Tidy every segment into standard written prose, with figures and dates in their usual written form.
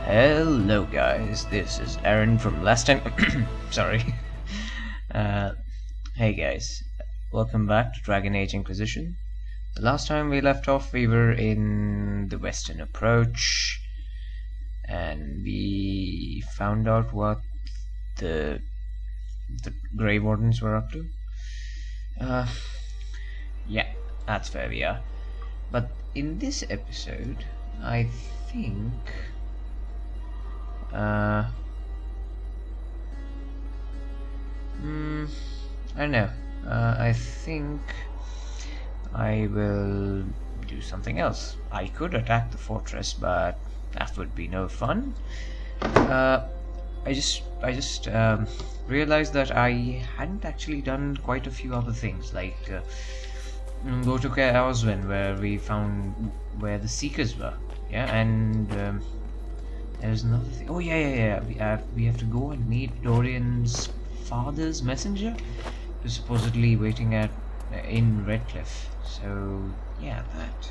Hello guys, this is Aaron from last time. Sorry. Uh, hey guys, welcome back to Dragon Age Inquisition. The last time we left off, we were in the Western Approach, and we found out what the Grey Wardens were up to. Yeah, that's where we are. But in this episode, I think I don't know. I think I will do something else. I could attack the fortress, but that would be no fun. I just realized that I hadn't actually done quite a few other things, like go to Oswin, where we found where the Seekers were. Yeah, and there's another thing. Oh yeah. We have to go and meet Dorian's father's messenger, who's supposedly waiting at in Redcliffe. So yeah, that.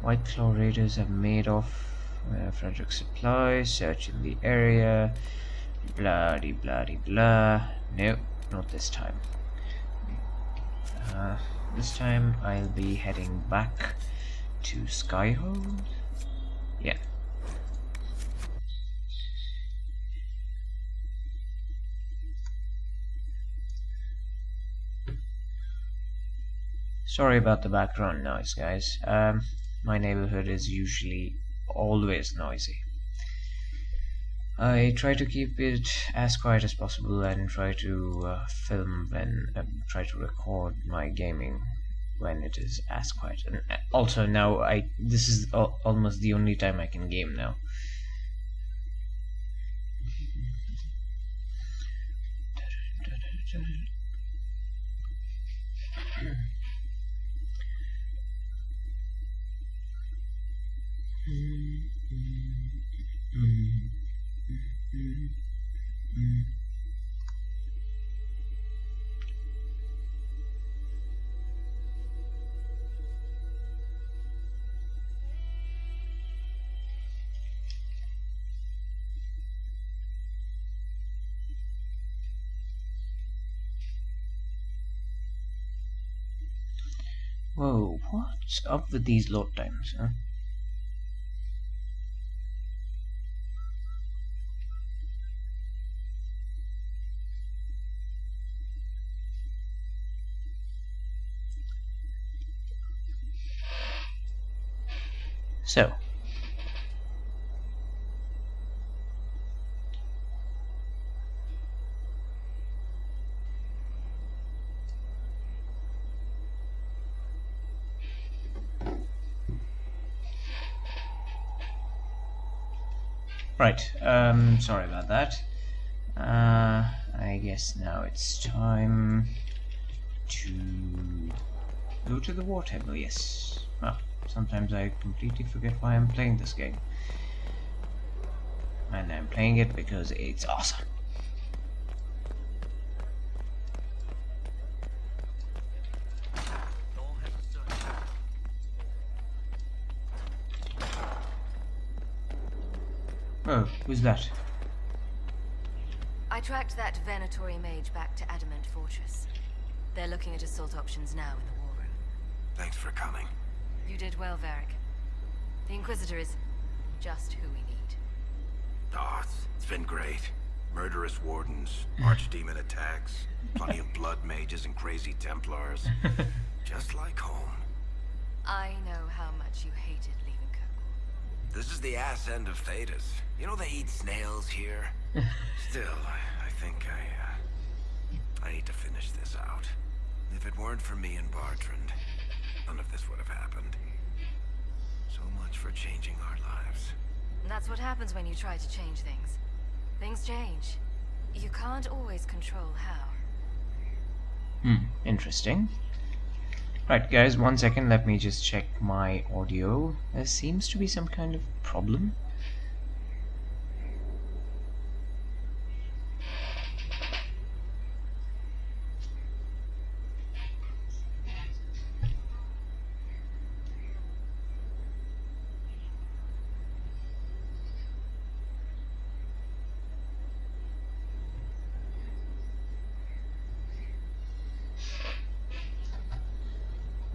White Claw Raiders have made off. Frederick Supply. Search in the area. Bloody blah. No, not this time. This time I'll be heading back to Skyhold. Yeah. Sorry about the background noise, guys. My neighborhood is usually always noisy. I try to keep it as quiet as possible and try to film when try to record my gaming when it is as quiet. And also now this is almost the only time I can game now. Whoa, what's up with these load times, huh? So, right, sorry about that. I guess now it's time to go to the war table, yes. Well, sometimes I completely forget why I'm playing this game. And I'm playing it because it's awesome. Oh, who's that? I tracked that Venatori mage back to Adamant Fortress. They're looking at assault options now in the war room. Thanks for coming. You did well, Varric. The Inquisitor is just who we need. Oh, it's been great. Murderous wardens, archdemon attacks, plenty of blood mages and crazy Templars. Just like home. I know how much you hated leaving Kirkwall. This is the ass end of Thedas. You know they eat snails here? Still, I think I need to finish this out. If it weren't for me and Bartrand, none of this would have happened. So much for changing our lives. And that's what happens when you try to change things. Things change. You can't always control how. Interesting. Right, guys, 1 second, let me just check my audio. There seems to be some kind of problem.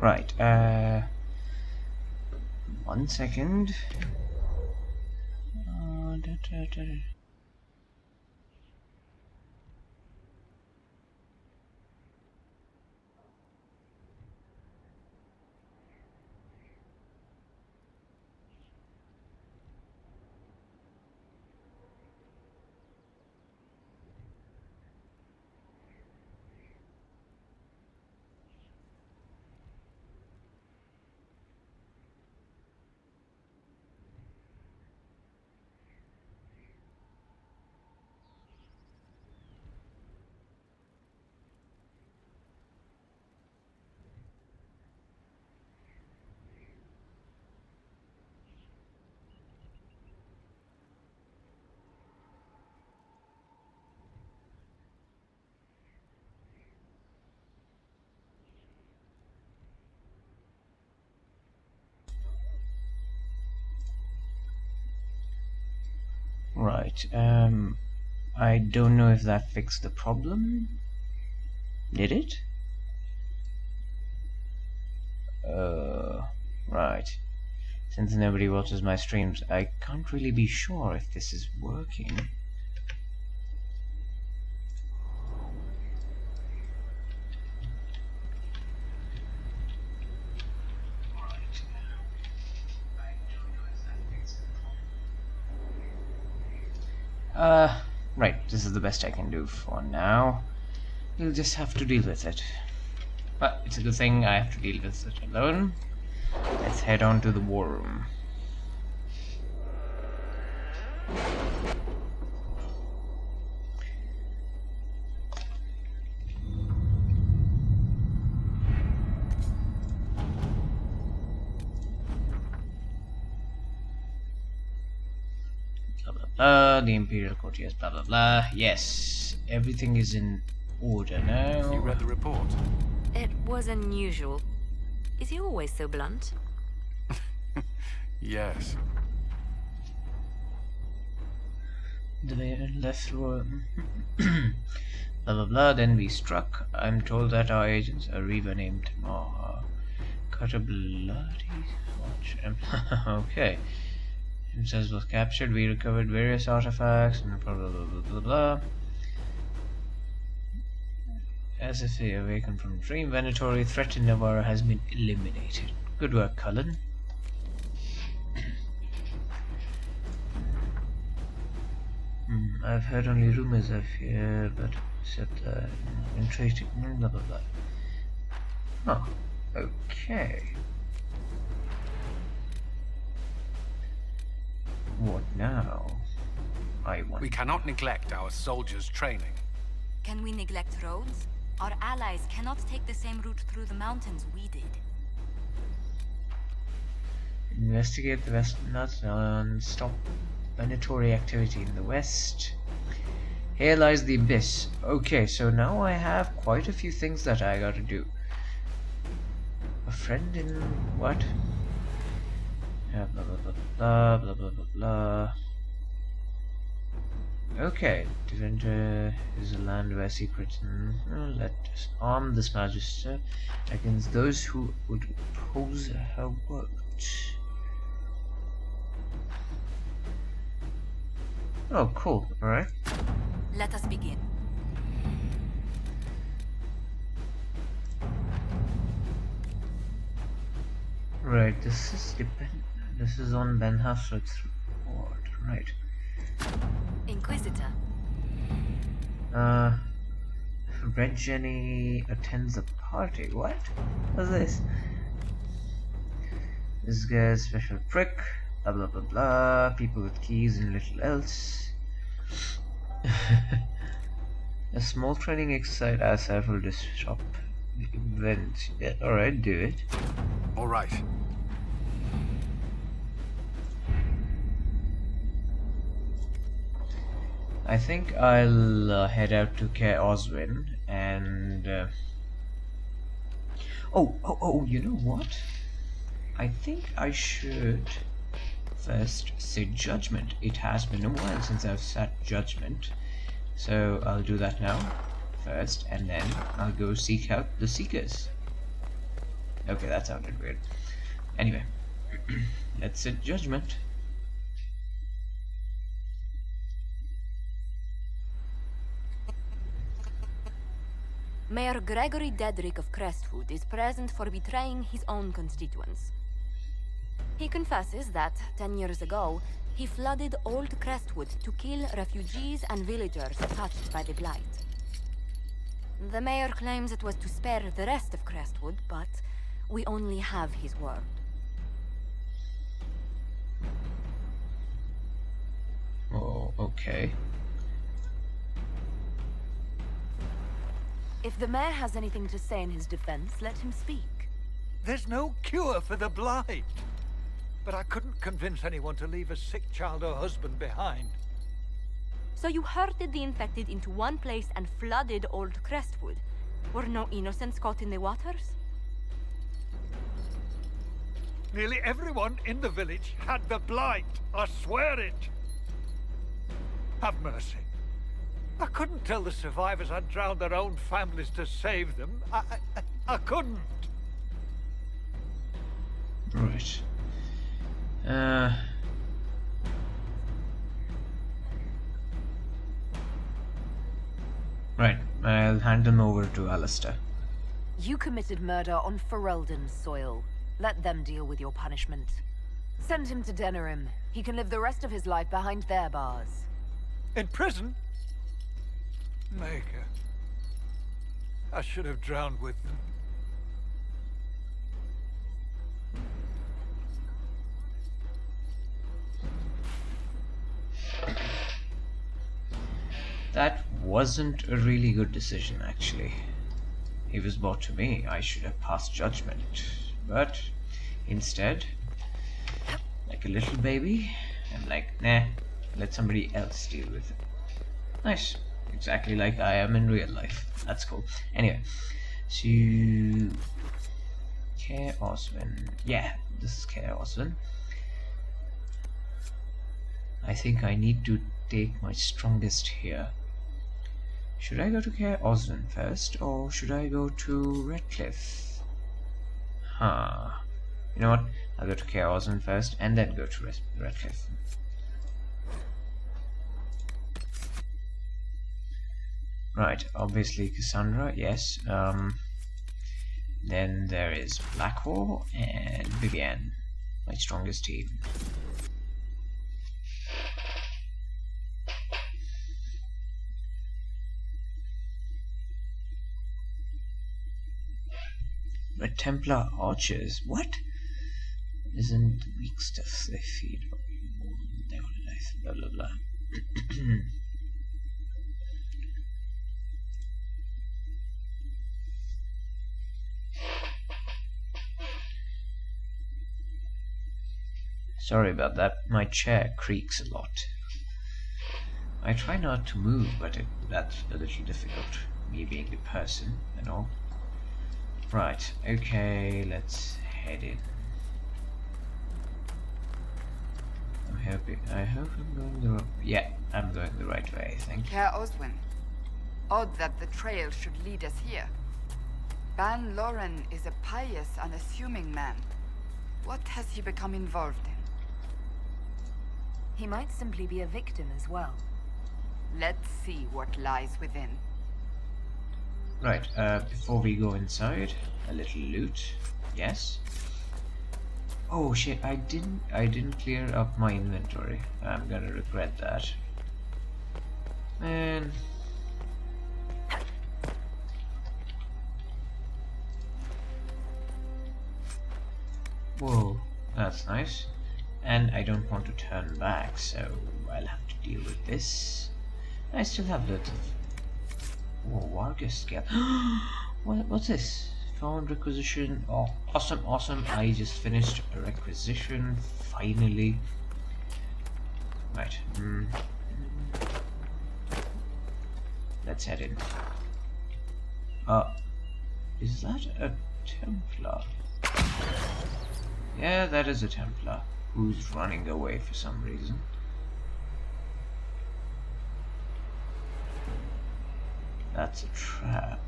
Right, 1 second. Right, I don't know if that fixed the problem. Did it? Right. Since nobody watches my streams, I can't really be sure if this is working. Right, this is the best I can do for now. We'll just have to deal with it. But it's a good thing I have to deal with it alone. Let's head on to the war room. The Imperial Courtiers, blah blah blah. Yes, everything is in order now. You read the report? It was unusual. Is he always so blunt? Yes. The left were blah blah blah. Then we struck. I'm told that our agents, a reaver named Maha, cut a bloody watch. Okay. Himself was captured. We recovered various artifacts and blah blah blah blah blah blah. As if they awakened from a dream, Venatori threat to Navarra has been eliminated. Good work, Cullen. I've heard only rumors of here, but said intriguing. Blah blah blah. Oh, okay. What now? I want. We cannot neglect our soldiers' training. Can we neglect roads? Our allies cannot take the same route through the mountains we did. Investigate the western nuts and stop Venatori activity in the west. Here lies the abyss. Okay, so now I have quite a few things that I gotta do. A friend in what? Yeah, blah blah blah blah blah blah blah blah. Okay, Devendra is a land where secrets. Let us arm this magister against those who would oppose her work. Oh, cool. Alright. Let us begin. Right, this is on Ben Hassel's report, right. Inquisitor. Red Jenny attends a party. What? What's this? This guy's special prick. Blah blah blah blah. People with keys and little else. A small training exercise as several disrupt the event. Yeah, alright, do it. All right. I think I'll head out to Care Oswin and oh, you know what? I think I should first say Judgment. It has been a while since I've sat Judgment, so I'll do that now first, and then I'll go seek out the Seekers. Okay, that sounded weird. Anyway, let's sit judgment. Mayor Gregory Dedrick of Crestwood is present for betraying his own constituents. He confesses that, 10 years ago, he flooded Old Crestwood to kill refugees and villagers touched by the Blight. The mayor claims it was to spare the rest of Crestwood, but we only have his word. Oh, okay. If the mayor has anything to say in his defense, let him speak. There's no cure for the Blight. But I couldn't convince anyone to leave a sick child or husband behind. So you herded the infected into one place and flooded Old Crestwood? Were no innocents caught in the waters? Nearly everyone in the village had the Blight. I swear it. Have mercy. I couldn't tell the survivors I'd drowned their own families to save them. I couldn't. Right. Right, I'll hand him over to Alistair. You committed murder on Ferelden's soil. Let them deal with your punishment. Send him to Denerim. He can live the rest of his life behind their bars. In prison? Maker. I should have drowned with them. That wasn't a really good decision, actually. He was brought to me. I should have passed judgment. But instead, like a little baby, I'm like, nah, let somebody else deal with it. Nice. Exactly like I am in real life. That's cool. Anyway, so Care Oswin. Yeah, this is Care Oswin. I think I need to take my strongest here. Should I go to Care Oswin first, or should I go to Redcliffe? Huh. You know what? I'll go to Care Oswin first, and then go to Redcliffe. Right, obviously Cassandra, yes. Then there is Blackwall and Vivian, my strongest team. Red Templar archers, what? Isn't the weak stuff they feed? They all life, blah blah blah. Sorry about that, my chair creaks a lot. I try not to move, but that's a little difficult, me being the person and all. Right, okay, let's head in. I hope I'm going the right... Yeah, I'm going the right way, I think. Herr Oswin, odd that the trail should lead us here. Ban Loren is a pious, unassuming man. What has he become involved in? He might simply be a victim as well. Let's see what lies within. Right, before we go inside, a little loot. Yes. Oh shit, I didn't clear up my inventory. I'm gonna regret that. Man. Whoa, that's nice. And I don't want to turn back, so I'll have to deal with this. I still have lots of... Whoa, Vargas scale. What's this? Found requisition. Oh, awesome, awesome. I just finished a requisition, finally. Right. Let's head in. Is that a Templar? Yeah, that is a Templar. Who's running away for some reason. That's a trap.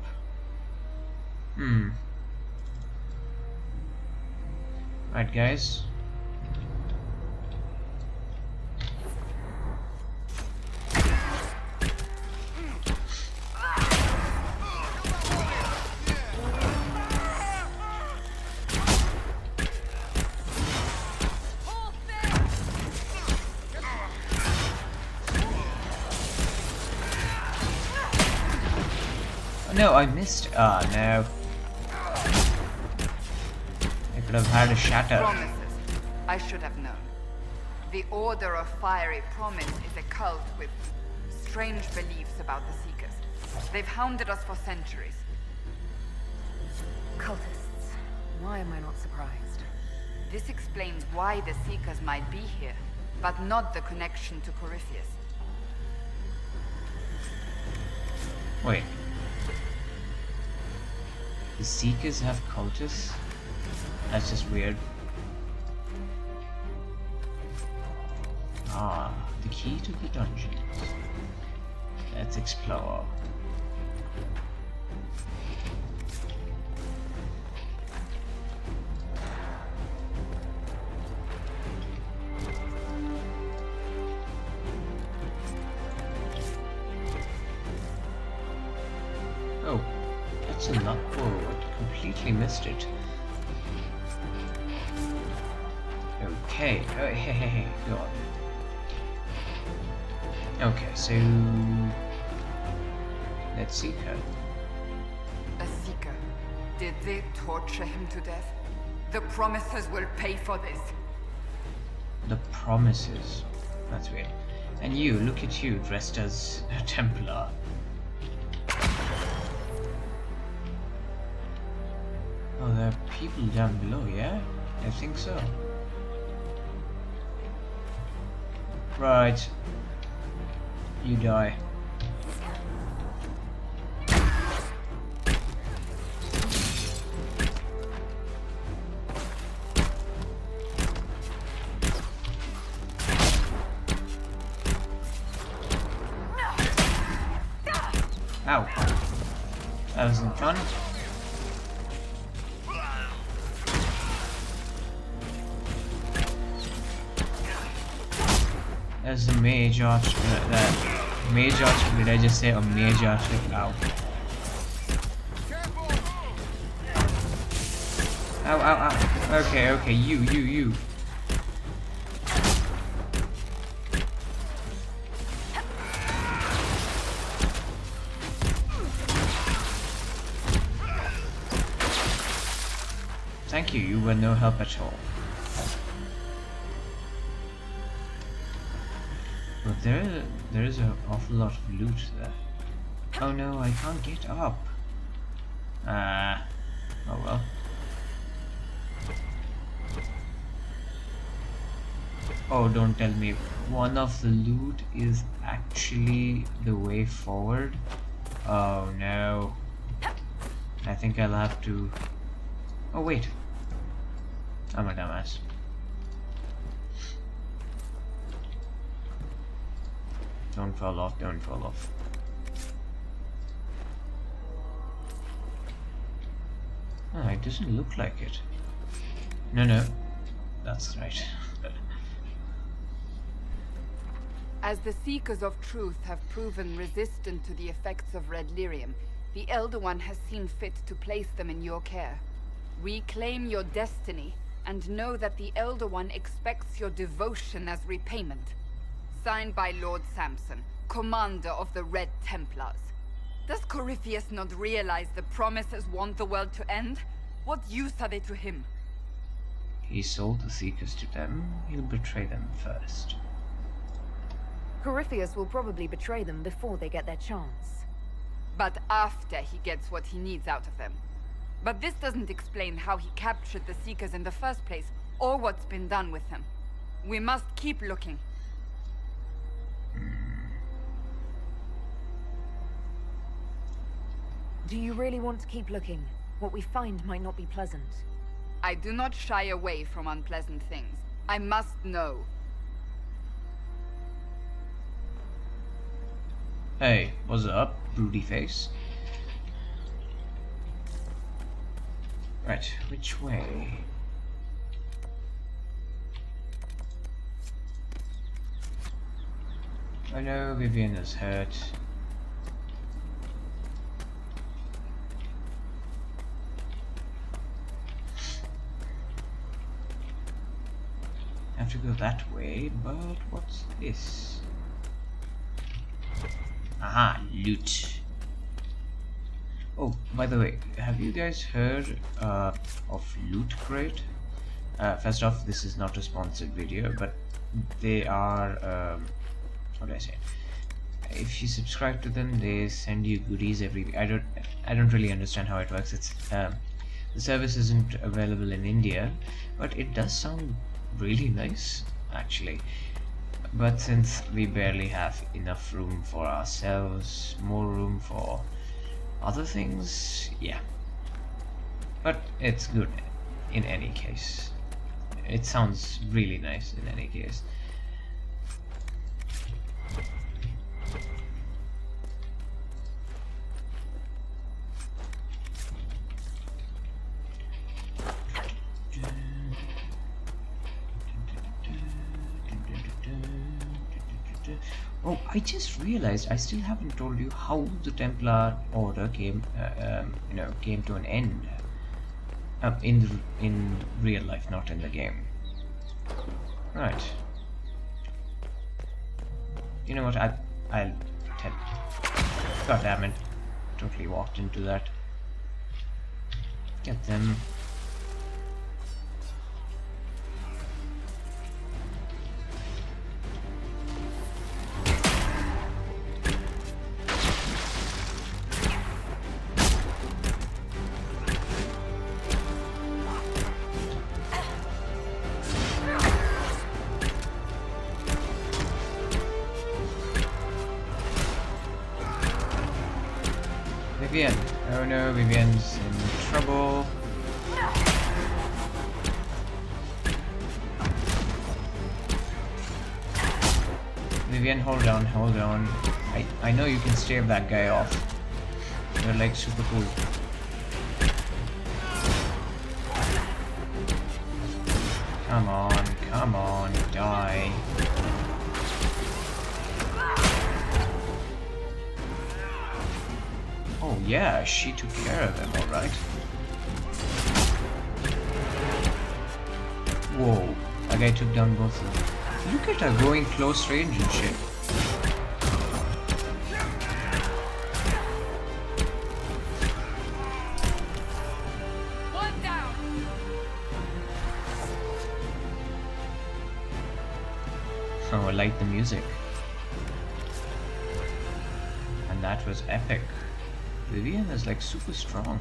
Right, guys. Oh, no, I missed. Ah, no. I could have had a shatter. Promises. I should have known. The Order of Fiery Promise is a cult with strange beliefs about the Seekers. They've hounded us for centuries. Cultists. Why am I not surprised? This explains why the Seekers might be here, but not the connection to Corypheus. Wait. The Seekers have cultists? That's just weird. Ah, the key to the dungeons. Let's explore. Oh, that's a lot. Oh, I completely missed it. Okay. Oh, hey, go on. Okay, so let's seek her. A Seeker. Did they torture him to death? The Promises will pay for this. The promises. That's weird. And you, look at you, dressed as a Templar. Oh, there are people down below, yeah? I think so. Right. You die. Ow. That wasn't fun. There's the mage arch. Mage arch, did I just say a mage arch? Ow. Ow, ow, ow. Okay, okay, you. Thank you, you were no help at all. But there is an awful lot of loot there. Oh no, I can't get up. Oh well. Oh, don't tell me one of the loot is actually the way forward. Oh no. I think I'll have to... Oh wait. I'm a dumbass. Don't fall off, don't fall off. Oh, it doesn't look like it. No. That's right. As the Seekers of Truth have proven resistant to the effects of red lyrium, the Elder One has seen fit to place them in your care. Reclaim your destiny, and know that the Elder One expects your devotion as repayment. Signed by Lord Samson, commander of the Red Templars. Does Corypheus not realize the Promises want the world to end? What use are they to him? He sold the Seekers to them, he'll betray them first. Corypheus will probably betray them before they get their chance. But after he gets what he needs out of them. But this doesn't explain how he captured the Seekers in the first place, or what's been done with them. We must keep looking. Do you really want to keep looking? What we find might not be pleasant. I do not shy away from unpleasant things. I must know. Hey, what's up, broody face? Right, which way? Oh no, Vivian is hurt. I have to go that way, but what's this? Aha, loot. Oh, by the way, have you guys heard of Loot Crate? First off, this is not a sponsored video, but they are, how do I say it? If you subscribe to them, they send you goodies every week. I don't really understand how it works. It's the service isn't available in India, but it does sound really nice, actually. But since we barely have enough room for ourselves, more room for other things, yeah. But it's good in any case. It sounds really nice in any case. Oh, I just realized I still haven't told you how the Templar Order came, came to an end. In real life, not in the game. Right. You know what? I'll tell. God damn it! Totally walked into that. Get them. Vivian. Oh no, Vivian's in trouble. Vivian, hold on, hold on. I know you can stave that guy off. You're like super cool. Come on, die. Oh yeah, she took care of him, alright. Whoa, that guy took down both of them. Look at her going close range and shit. One down. Oh, I like the music. And that was epic. Vivian is like super strong.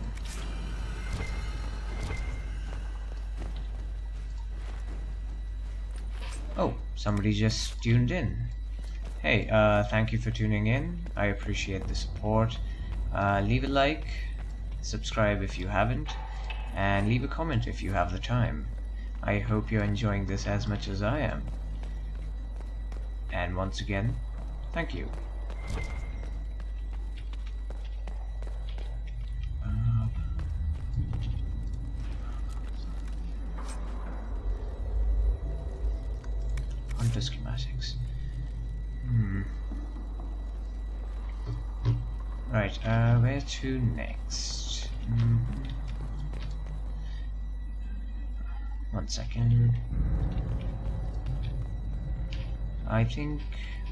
Oh, somebody just tuned in. Hey, thank you for tuning in. I appreciate the support. Leave a like, subscribe if you haven't, and leave a comment if you have the time. I hope you're enjoying this as much as I am. And once again, thank you. Hunter schematics. Right, where to next? 1 second. I think...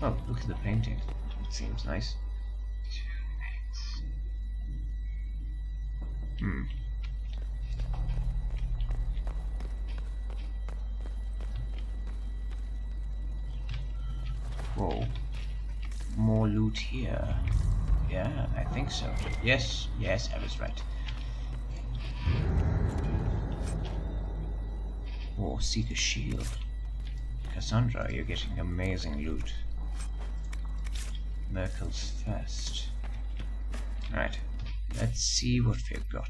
Oh, look at the painting. It seems nice. Whoa. More loot here. Yeah, I think so. Yes, I was right. Whoa, seek a shield. Cassandra, you're getting amazing loot. Merkel's first. Right, let's see what we've got.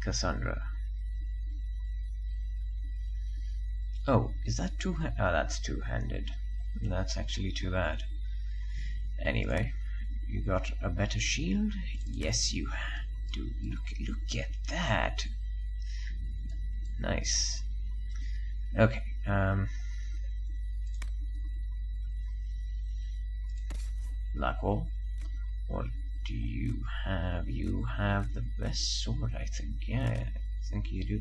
Cassandra. Oh, is that two-handed? Oh, that's two-handed. That's actually too bad. Anyway, you got a better shield? Yes, you do. Look at that. Nice. Okay, Blackwall. What do you have? You have the best sword, I think. Yeah, I think you do.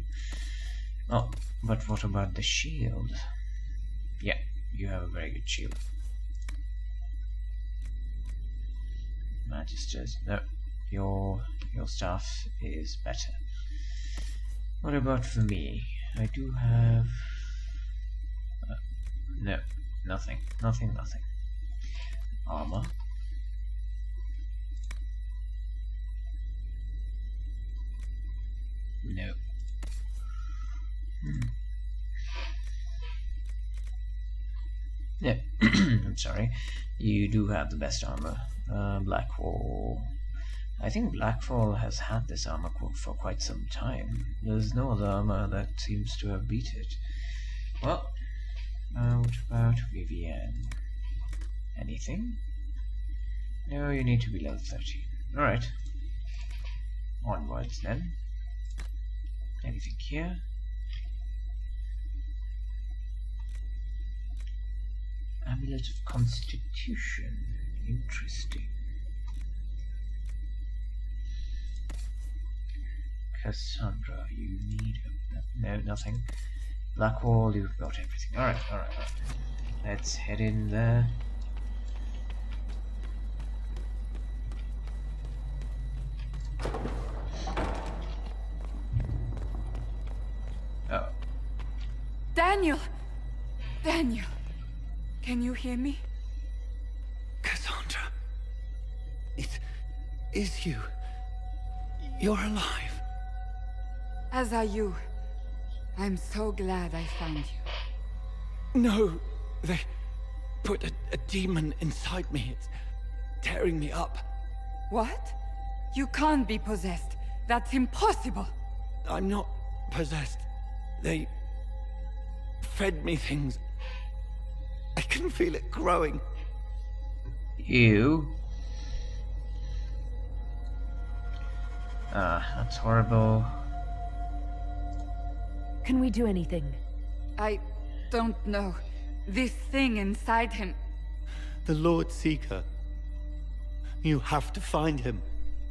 Oh, but what about the shield? Yeah, you have a very good shield. Magisters, no, your stuff is better. What about for me? I do have no, nothing. Armor. No. Yeah, I'm sorry. You do have the best armor. Blackwall. I think Blackwall has had this armor for quite some time. There's no other armor that seems to have beat it. Well, what about Vivienne? Anything? No, you need to be level 30. Alright. Onwards then. Anything here? Amulet of Constitution. Interesting. Cassandra, you need no, nothing. Blackwall, you've got everything. Alright. Let's head in there. Oh. Daniel! Daniel! Can you hear me? Cassandra. It is you. You're alive. As are you. I'm so glad I found you. No, they put a demon inside me. It's tearing me up. What? You can't be possessed. That's impossible. I'm not possessed. They fed me things. I can feel it growing. You? That's horrible. Can we do anything? I don't know. This thing inside him. The Lord Seeker. You have to find him.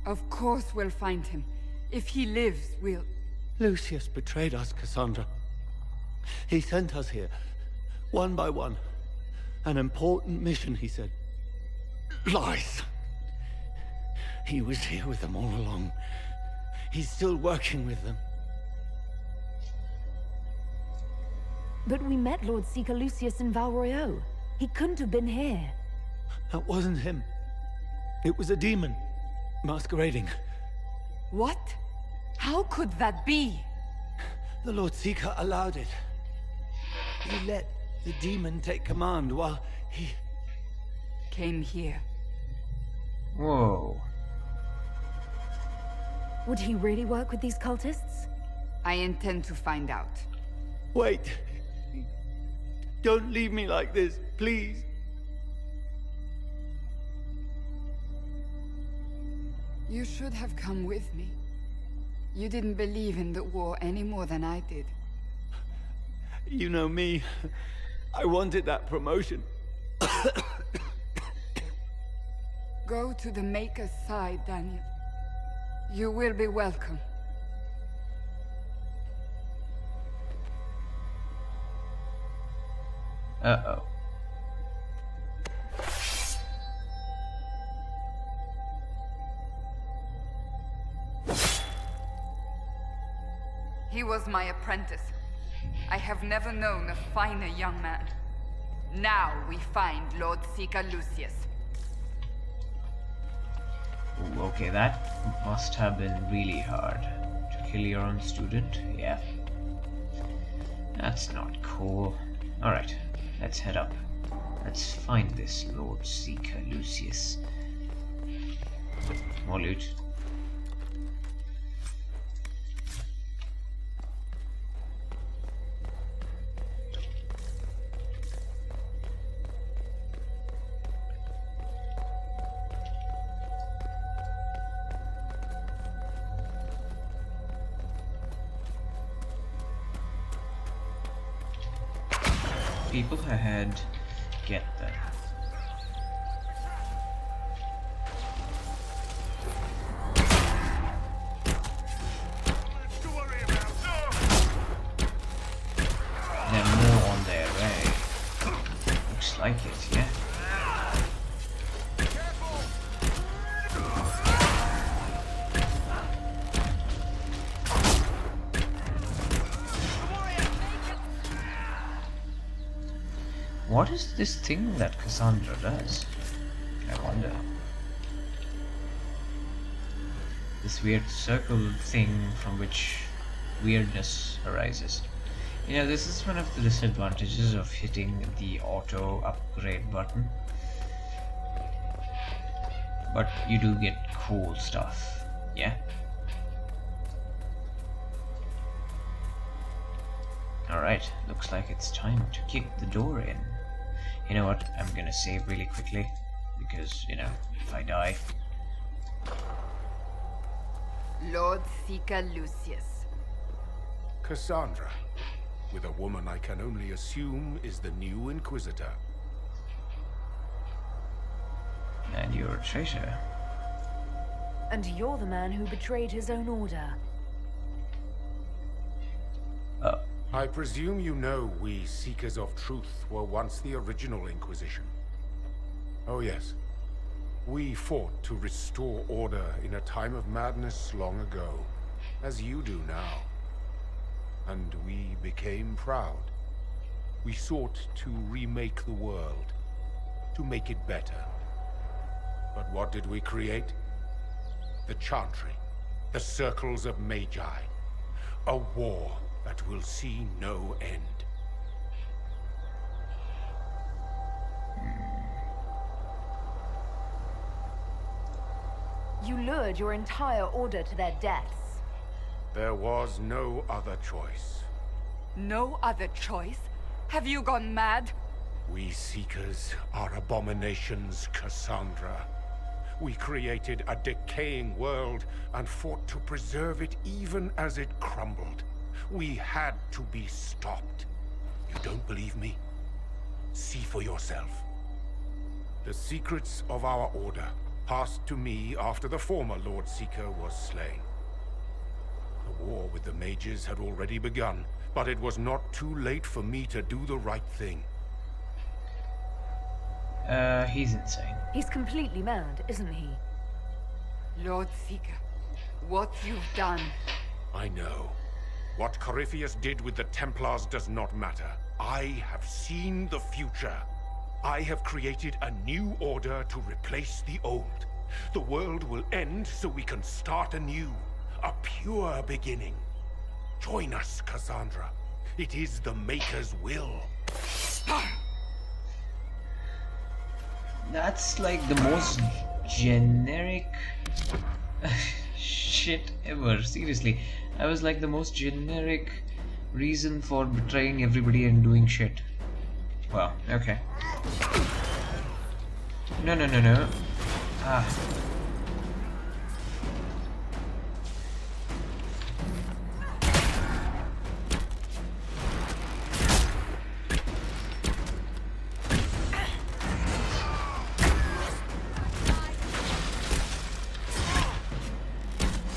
Of course we'll find him. If he lives, we'll... Lucius betrayed us, Cassandra. He sent us here, one by one. An important mission, he said. Lies. He was here with them all along. He's still working with them. But we met Lord Seeker Lucius in Val Royeaux. He couldn't have been here. That wasn't him. It was a demon, masquerading. What? How could that be? The Lord Seeker allowed it. He let the demon take command while he... Came here. Whoa. Would he really work with these cultists? I intend to find out. Wait. Don't leave me like this, please. You should have come with me. You didn't believe in the war any more than I did. You know me. I wanted that promotion. Go to the Maker's side, Daniel. You will be welcome. Uh-oh. He was my apprentice. I have never known a finer young man. Now we find Lord Seeker Lucius. Ooh, okay, that must have been really hard. To kill your own student? Yeah. That's not cool. Alright, let's head up. Let's find this Lord Seeker Lucius. More loot. People ahead, get them. Looks like it, yeah. What is this thing that Cassandra does? I wonder. This weird circle thing from which weirdness arises. You know, this is one of the disadvantages of hitting the auto upgrade button. But you do get cool stuff, yeah? Alright, looks like it's time to kick the door in. You know what, I'm gonna save really quickly, because, you know, if I die... Lord Seeker Lucius. Cassandra, with a woman I can only assume is the new Inquisitor. And you're a traitor. And you're the man who betrayed his own order. Oh. I presume you know we Seekers of Truth were once the original Inquisition. Oh yes. We fought to restore order in a time of madness long ago, as you do now. And we became proud. We sought to remake the world, to make it better. But what did we create? The Chantry, the Circles of Magi. A war that will see no end. You lured your entire order to their deaths. There was no other choice. No other choice? Have you gone mad? We Seekers are abominations, Cassandra. We created a decaying world and fought to preserve it even as it crumbled. We had to be stopped. You don't believe me? See for yourself. The secrets of our order passed to me after the former Lord Seeker was slain. The war with the mages had already begun, but it was not too late for me to do the right thing. He's insane. He's completely mad, isn't he? Lord Seeker, what you've done. I know. What Corypheus did with the Templars does not matter. I have seen the future. I have created a new order to replace the old. The world will end so we can start anew. A pure beginning. Join us, Cassandra. It is the Maker's will. That's like the most generic shit ever. Seriously, I was like the most generic reason for betraying everybody and doing shit. Well, okay. No. Ah.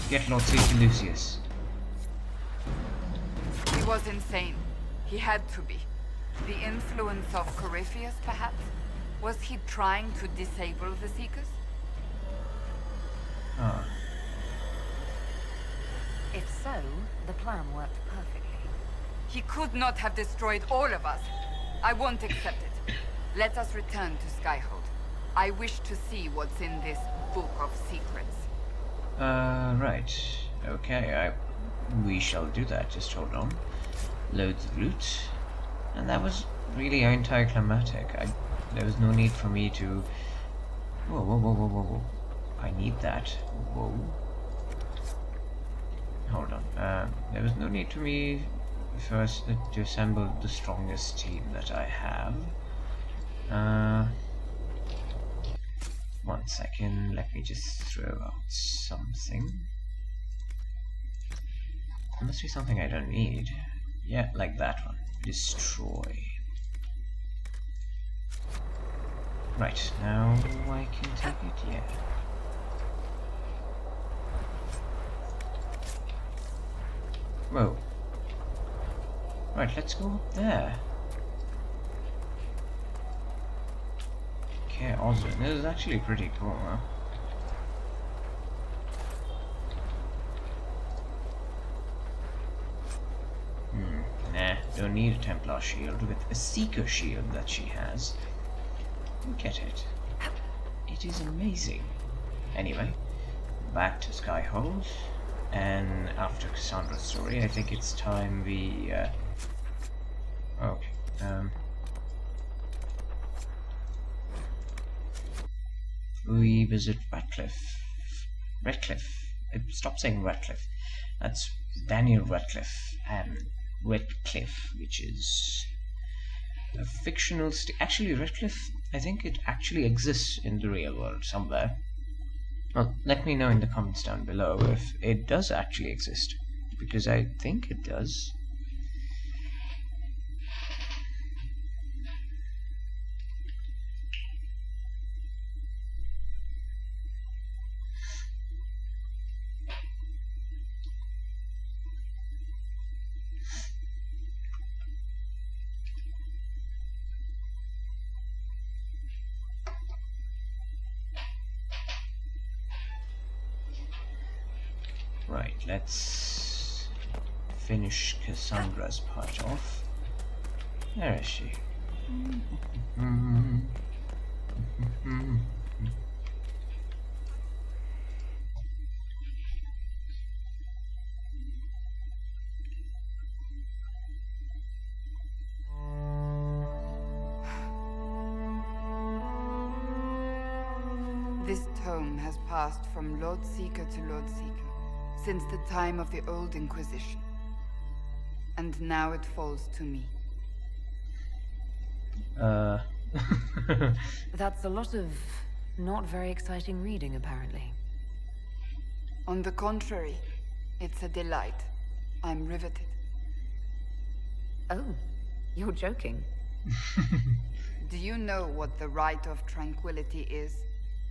Get Lord Seeker Lucius. He was insane. He had to be. The influence of Corypheus, perhaps? Was he trying to disable the Seekers? Ah. If so, the plan worked perfectly. He could not have destroyed all of us. I won't accept it. Let us return to Skyhold. I wish to see what's in this book of secrets. Right. Okay, we shall do that. Just hold on. Loads of loot. And that was really anticlimactic. There was no need for me to... Whoa. I need that. Whoa. Hold on. There was no need for me first to assemble the strongest team that I have. 1 second, let me just throw out something. There must be something I don't need. Yeah, like that one. Destroy. Right, now I can take it, yeah. Whoa. Right, let's go up there. Okay, awesome. This is actually pretty cool, huh? Nah, don't need a Templar shield with a Seeker shield that she has. Look at it. It is amazing. Anyway, back to Skyhold. And after Cassandra's story, I think it's time we... Okay. We visit Ratcliffe. Ratcliffe. Stop saying Ratcliffe. That's Daniel Radcliffe and Redcliffe, which is a fictional. Actually, Redcliffe, I think it actually exists in the real world somewhere. Well, let me know in the comments down below if it does actually exist, because I think it does. Right, let's finish Cassandra's part off. Where is she? This tome has passed from Lord Seeker to Lord Seeker since the time of the old Inquisition. And now it falls to me. That's a lot of not very exciting reading, apparently. On the contrary, it's a delight. I'm riveted. Oh, you're joking. Do you know what the Rite of Tranquility is?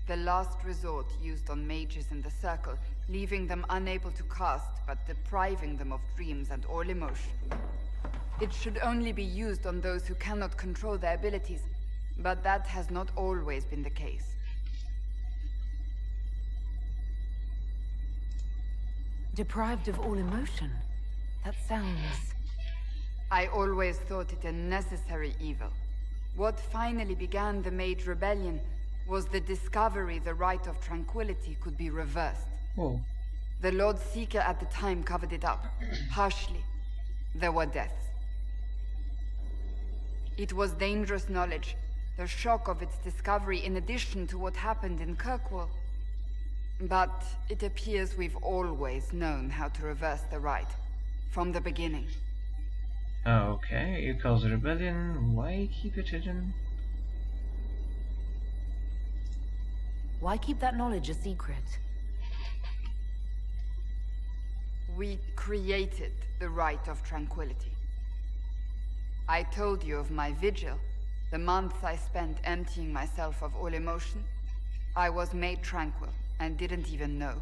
The last resort used on mages in the Circle, leaving them unable to cast, but depriving them of dreams and all emotion. It should only be used on those who cannot control their abilities, but that has not always been the case. Deprived of all emotion? That sounds... I always thought it a necessary evil. What finally began the Mage Rebellion was the discovery the Rite of Tranquility could be reversed. Oh. The Lord Seeker at the time covered it up, harshly. There were deaths. It was dangerous knowledge, the shock of its discovery in addition to what happened in Kirkwall. But it appears we've always known how to reverse the Rite, from the beginning. Okay, you cause a rebellion, why keep it hidden? Why keep that knowledge a secret? We created the Rite of Tranquility. I told you of my vigil, the months I spent emptying myself of all emotion. I was made tranquil and didn't even know.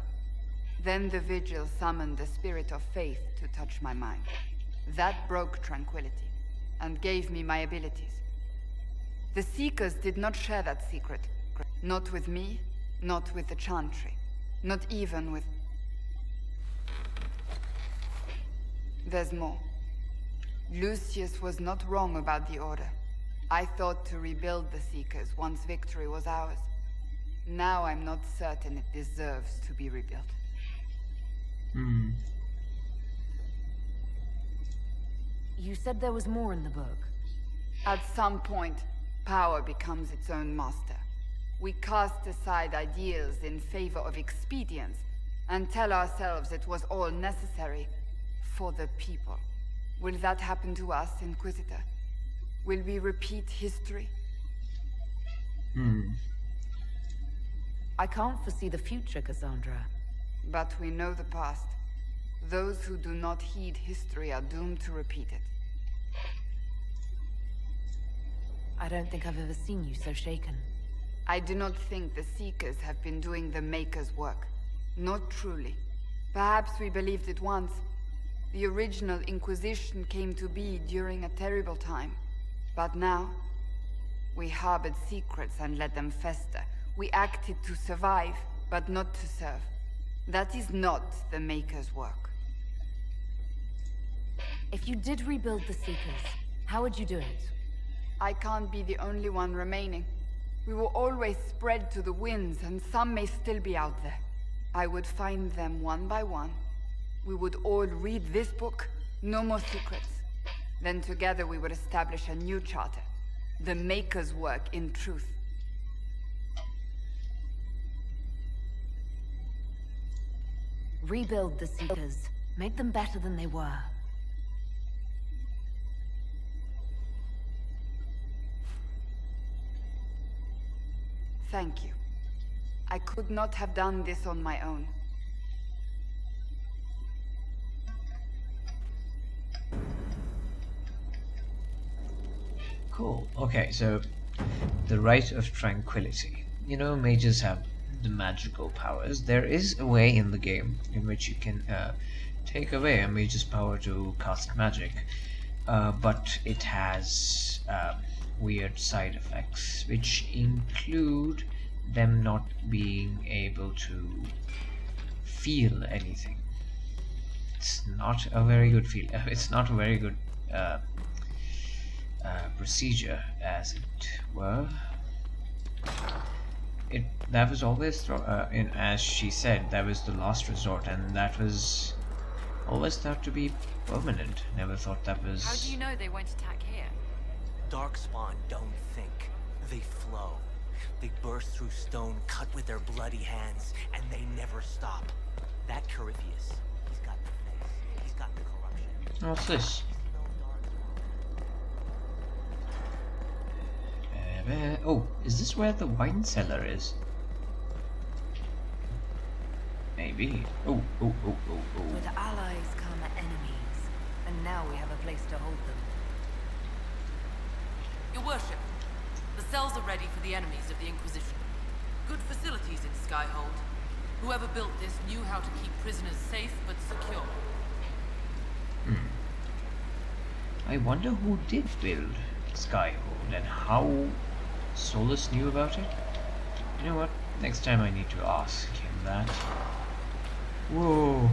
Then the vigil summoned the spirit of faith to touch my mind. That broke tranquility and gave me my abilities. The Seekers did not share that secret. Not with me, not with the Chantry, not even with... There's more. Lucius was not wrong about the Order. I thought to rebuild the Seekers once victory was ours. Now I'm not certain it deserves to be rebuilt. You said there was more in the book. At some point, power becomes its own master. We cast aside ideals in favor of expedience, and tell ourselves it was all necessary for the people. Will that happen to us, Inquisitor? Will we repeat history? I can't foresee the future, Cassandra. But we know the past. Those who do not heed history are doomed to repeat it. I don't think I've ever seen you so shaken. I do not think the Seekers have been doing the Maker's work. Not truly. Perhaps we believed it once. The original Inquisition came to be during a terrible time. But now, We harbored secrets and let them fester. We acted to survive, but not to serve. That is not the Maker's work. If you did rebuild the Seekers, how would you do it? I can't be the only one remaining. We will always spread to the winds, and some may still be out there. I would find them one by one. We would all read this book, no more secrets. Then together we would establish a new charter. The Maker's work in truth. Rebuild the Seekers. Make them better than they were. Thank you. I could not have done this on my own. Cool. Okay, so the Rite of Tranquility. You know, mages have the magical powers. There is a way in the game in which you can take away a mage's power to cast magic, but it has weird side effects, which include them not being able to feel anything. It's not a very good feel. It's not a very good procedure, as it were. That was always, as she said, that was the last resort, and that was always thought to be permanent. Never thought that was. How do you know they won't attack here? Darkspawn don't think. They flow. They burst through stone cut with their bloody hands, and they never stop. That Corypheus, he's got the face. He's got the corruption. What's this? Oh, is this where the wine cellar is? Maybe. Oh. With allies come enemies, and now we have a place to hold them. Your worship, the cells are ready for the enemies of the Inquisition. Good facilities in Skyhold. Whoever built this knew how to keep prisoners safe but secure. I wonder who did build Skyhold and how Solus knew about it. You know what? Next time I need to ask him that. Whoa!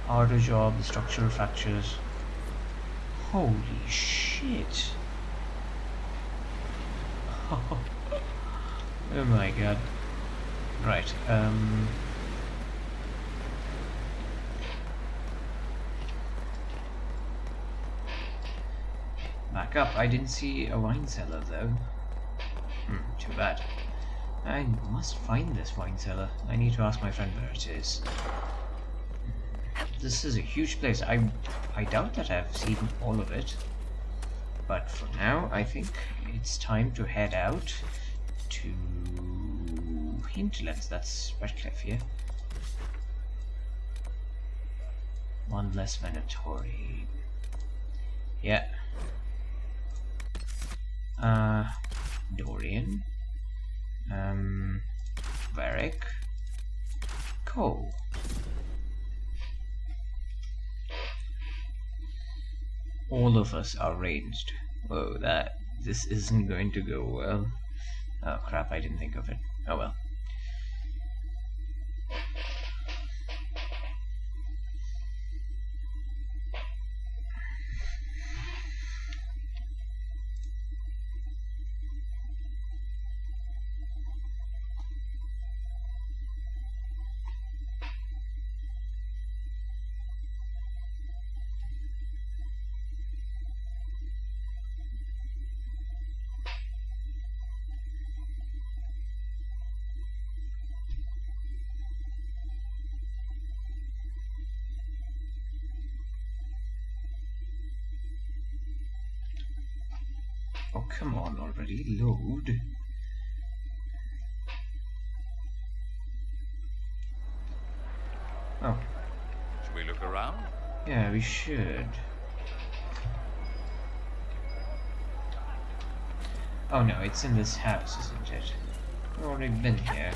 Harder job, the structural fractures. Holy shit! Oh my god. Right, back up. I didn't see a wine cellar though. Too bad. I must find this wine cellar. I need to ask my friend where it is. This is a huge place. I doubt that I've seen all of it. But for now, I think it's time to head out to Hinterlands. That's Redcliffe here. One less mandatory. Yeah. Dorian. Varric. Cole. All of us are ranged. Whoa, this isn't going to go well. Oh crap, I didn't think of it. Oh well. Oh, come on already, load. Oh. Should we look around? Yeah, we should. Oh no, it's in this house, isn't it? We've already been here.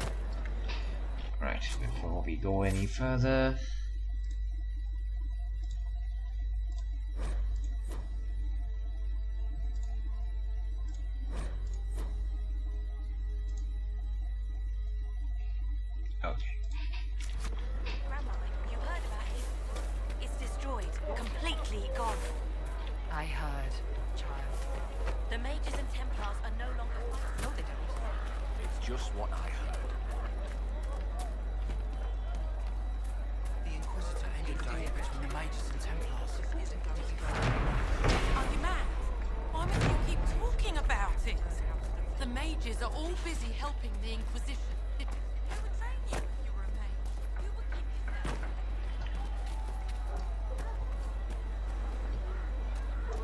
Right, before we go any further... Okay. Grandma, you heard about it? It's destroyed. Completely gone. I heard, child. The mages and Templars are no longer... No, they don't. It's just what I heard. The Inquisitor ended the war between the Mages and Templars. Are you mad? Why must you keep talking about it? The mages are all busy helping the Inquisition. Who would train you if you were a mage? Who would keep yourself?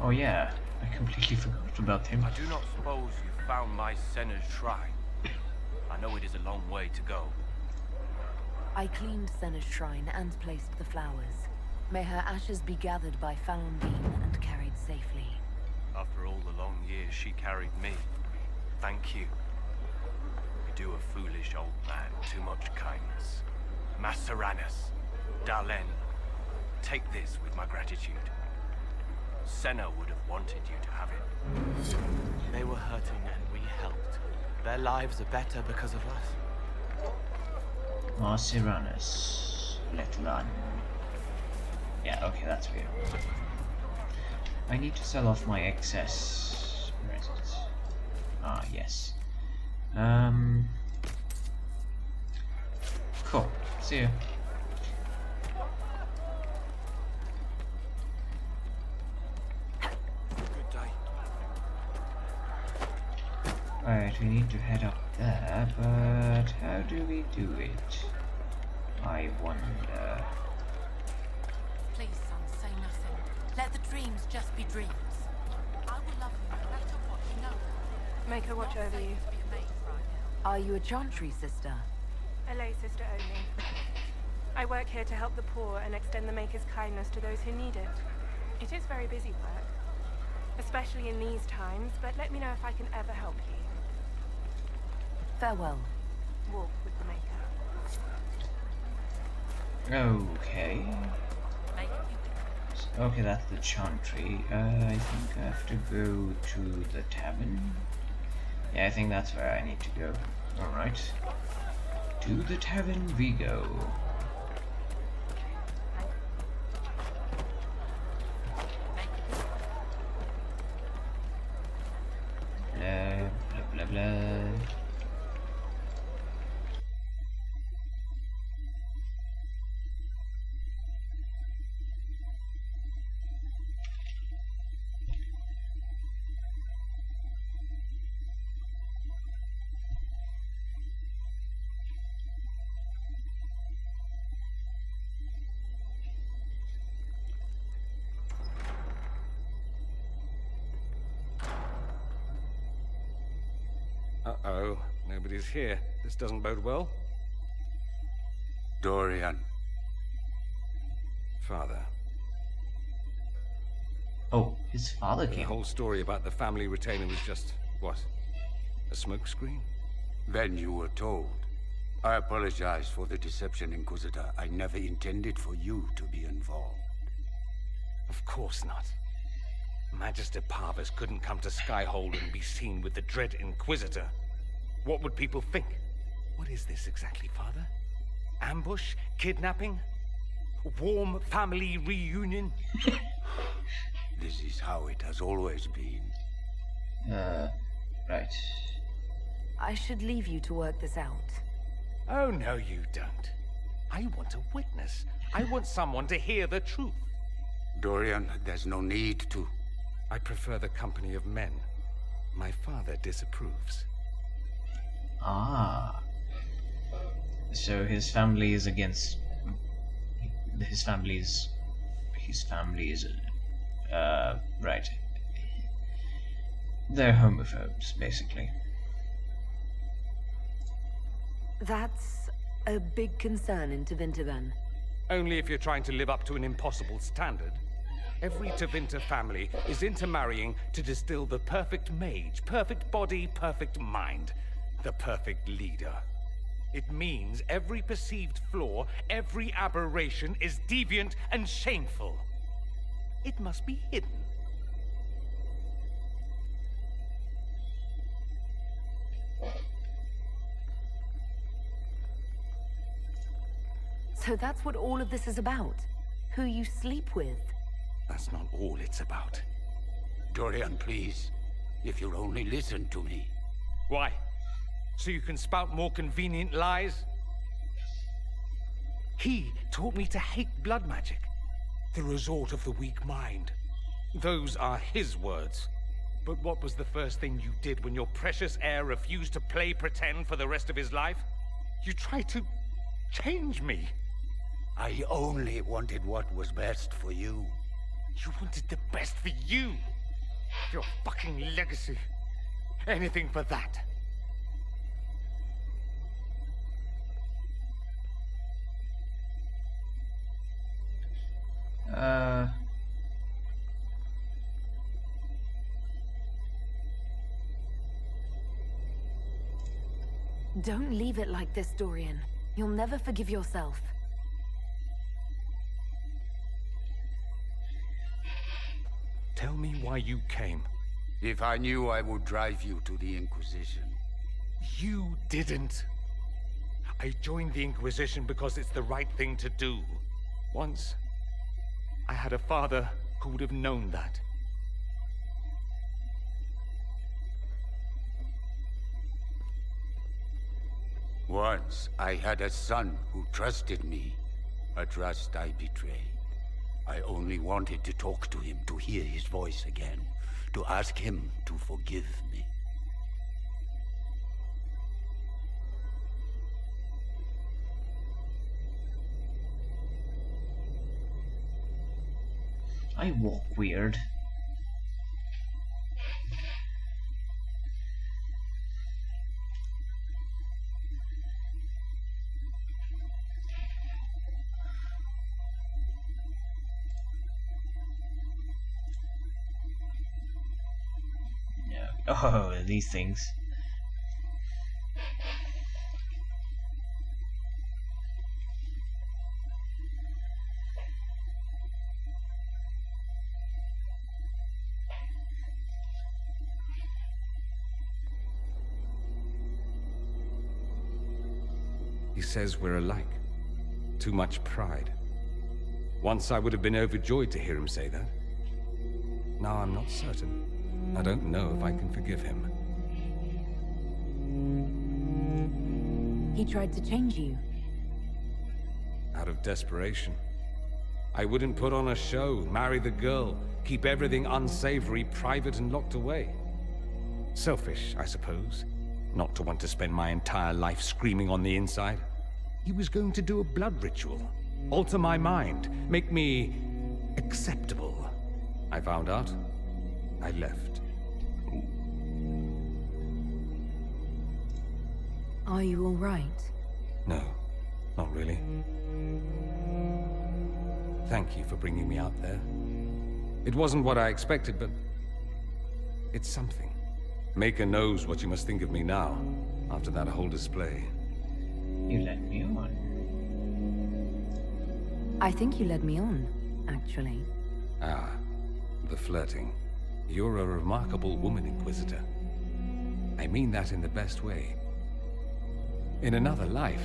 Oh yeah, I completely forgot about him. I do not suppose you found my Senna's shrine. I know it is a long way to go. I cleaned Senna's shrine and placed the flowers. May her ashes be gathered by Falundine and carried safely. After all the long years she carried me, thank you. You do a foolish old man too much kindness. Maceranus, Dalen, take this with my gratitude. Senna would have wanted you to have it. They were hurting and we helped. Their lives are better because of us. Marciranus. Letlan. Yeah, okay, that's weird. I need to sell off my excess. Where is it? Ah, yes. Cool. See ya. Good day. Alright, we need to head up there, but how do we do it? I wonder. Please, son, say nothing. Let the dreams just be dreams. I will love you no matter what, you know. Make her watch over you. To be a maid right now. Are you a chantry sister? A lay sister only. I work here to help the poor and extend the Maker's kindness to those who need it. It is very busy work, especially in these times, but let me know if I can ever help you. Farewell. Walk with the Maker. Okay. Make it you. Okay, that's the chantry. I think I have to go to the tavern. Yeah, I think that's where I need to go. Alright. To the tavern we go. Blah, blah, blah, blah. Uh-oh, nobody's here. This doesn't bode well. Dorian. Father. Oh, his father The came. whole story about the family retainer was just, what? A smokescreen? Then you were told. I apologize for the deception, Inquisitor. I never intended for you to be involved. Of course not. Magister Parvus couldn't come to Skyhold and be seen with the dread Inquisitor. What would people think? What is this exactly, Father? Ambush? Kidnapping? Warm family reunion? This is how it has always been. Right. I should leave you to work this out. Oh, no, you don't. I want a witness. I want someone to hear the truth. Dorian, there's no need to. I prefer the company of men. My father disapproves. Ah. So his family is against. His family is. Right. They're homophobes, basically. That's a big concern in Tevinter, then. Only if you're trying to live up to an impossible standard. Every Tevinter family is intermarrying to distill the perfect mage, perfect body, perfect mind, the perfect leader. It means every perceived flaw, every aberration is deviant and shameful. It must be hidden. So that's what all of this is about? Who you sleep with? That's not all it's about. Dorian, please. If you'll only listen to me. Why? So you can spout more convenient lies? He taught me to hate blood magic. The resort of the weak mind. Those are his words. But what was the first thing you did when your precious heir refused to play pretend for the rest of his life? You tried to change me. I only wanted what was best for you. You wanted the best for you. Your fucking legacy. Anything for that. Don't leave it like this, Dorian. You'll never forgive yourself. Tell me why you came. If I knew, I would drive you to the Inquisition. You didn't. I joined the Inquisition because it's the right thing to do. Once, I had a father who would have known that. Once, I had a son who trusted me. A trust I betrayed. I only wanted to talk to him, to hear his voice again. To ask him to forgive me. I walk weird. Oh, these things. He says we're alike. Too much pride. Once I would have been overjoyed to hear him say that. Now I'm not certain. I don't know if I can forgive him. He tried to change you. Out of desperation. I wouldn't put on a show, marry the girl, keep everything unsavory, private and locked away. Selfish, I suppose. Not to want to spend my entire life screaming on the inside. He was going to do a blood ritual. Alter my mind. Make me acceptable. I found out. I left. Are you all right? No, not really. Thank you for bringing me out there. It wasn't what I expected, but it's something. Maker knows what you must think of me now, after that whole display. You led me on. I think you led me on, actually. Ah, the flirting. You're a remarkable woman, Inquisitor. I mean that in the best way. In another life,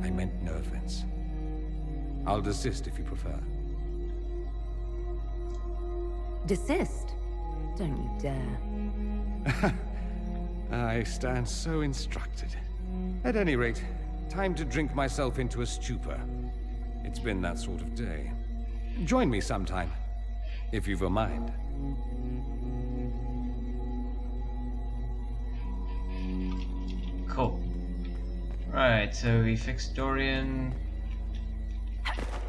I meant no offense. I'll desist if you prefer. Desist? Don't you dare. I stand so instructed. At any rate, time to drink myself into a stupor. It's been that sort of day. Join me sometime, if you've a mind. Cool. Right, so we fixed Dorian.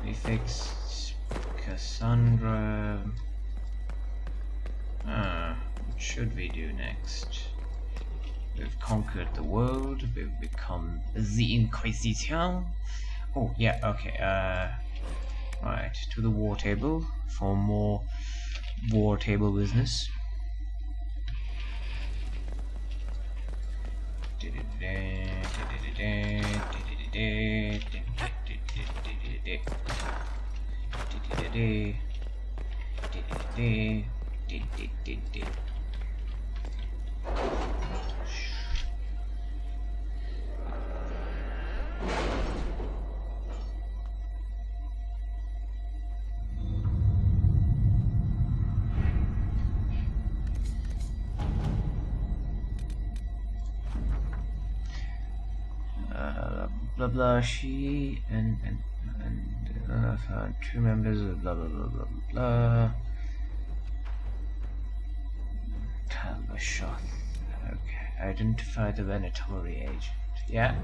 We fixed Cassandra. What should we do next? We've conquered the world. We've become the Inquisition. Oh, yeah, okay. Right, to the war table for more war table business. Blah blah. She and found two members of blah blah blah blah blah. Talbashot. Okay. Identify the Venatori agent. Yeah.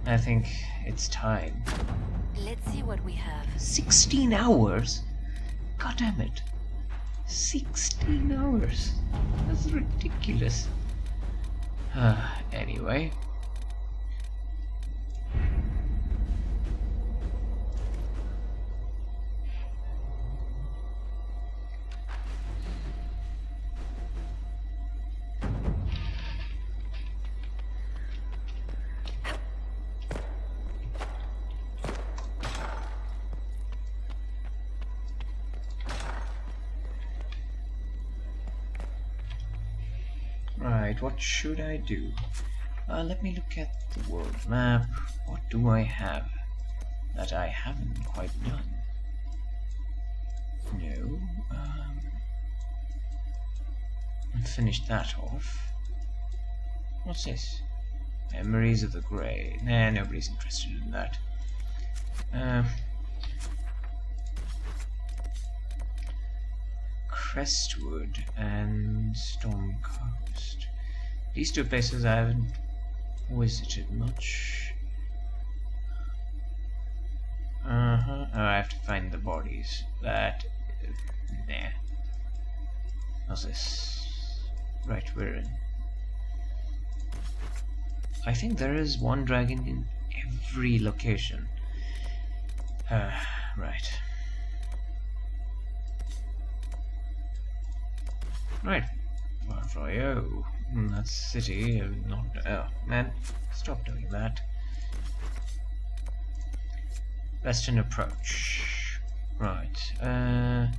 I think it's time. Let's see what we have. 16 hours? God damn it. 16 hours. That's ridiculous. Anyway. Right, what should I do? Let me look at the world map. What do I have that I haven't quite done? No. Finish that off. What's this? Memories of the Grey. Nah, nobody's interested in that. Crestwood and Storm Coast. These two places I haven't visited much. Oh, I have to find the bodies. That... nah. What's this? Right, we're in. I think there is one dragon in every location. Right. Right. Royo. That's city. Not. Oh, man. Stop doing that. Western approach. Right. Red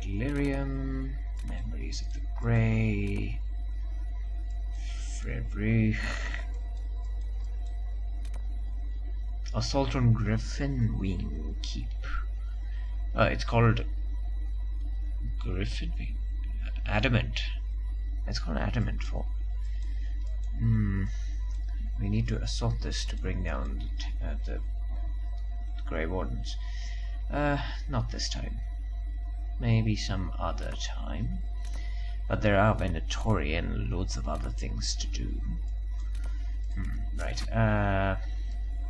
Lyrium. Memories of the Grey. Frederick. Assault on Griffin Wing Keep. It's called Griffin Wing. Adamant. It's called Adamant Fort. We need to assault this to bring down the Grey Wardens. Not this time. Maybe some other time. But there are Venatori and loads of other things to do. Right.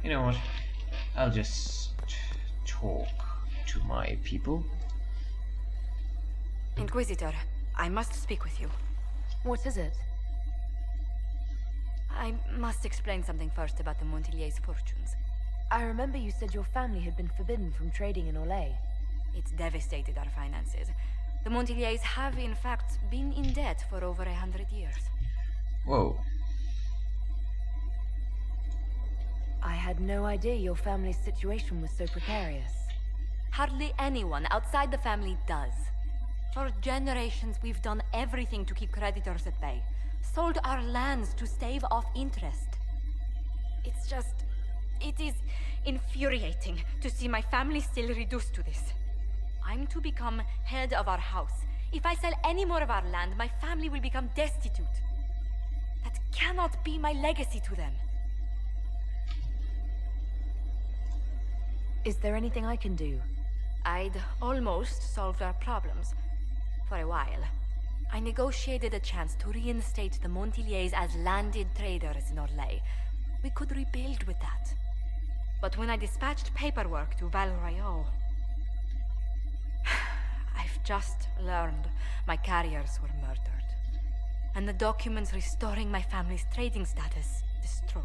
You know what? I'll just talk to my people. Inquisitor, I must speak with you. What is it? I must explain something first about the Montilier's fortunes. I remember you said your family had been forbidden from trading in Olay. It's devastated our finances. The Montiliers have, in fact, been in debt for over 100 years. Whoa. I had no idea your family's situation was so precarious. Hardly anyone outside the family does. For generations, we've done everything to keep creditors at bay. Sold our lands to stave off interest. It's just... it is infuriating to see my family still reduced to this. I'm to become head of our house. If I sell any more of our land, my family will become destitute. That cannot be my legacy to them. Is there anything I can do? I'd almost solved our problems. For a while. I negotiated a chance to reinstate the Montiliers as landed traders in Orlais. We could rebuild with that. But when I dispatched paperwork to Val Royeaux... I've just learned my carriers were murdered. And the documents restoring my family's trading status destroyed.